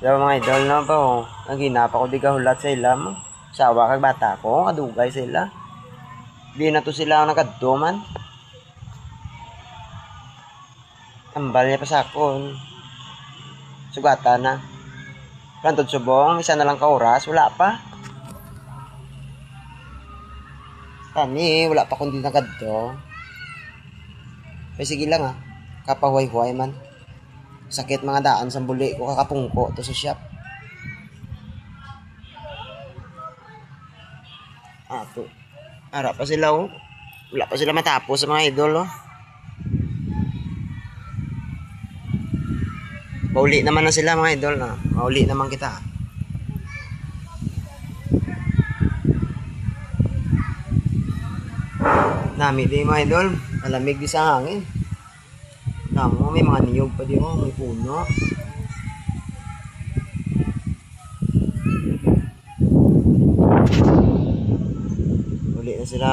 Pero mga idol na pa oh. Ang ginapa ko di kahulat sa ilam. Sawa kag bata ko, kadugay sila. Di na to sila nakadto man. Ambal niya pa sa akon. Sugata na. Kantod subong, isa na lang ka oras, wala pa. Kani, wala pa kundi nakadto. Pero sige lang ah. Kapahuay-huay man. Sakit mga daan sa buli ko kakapungko to sa shop. To. Ara pa sila oh. Wala pa sila matapos sa mga idol oh. Pauli naman na sila mga idol na. Mauli naman kita. Nami din mga idol. Malamig di sa hangin. Namo may mga niyog pa di oh. May puno. Uli na sila.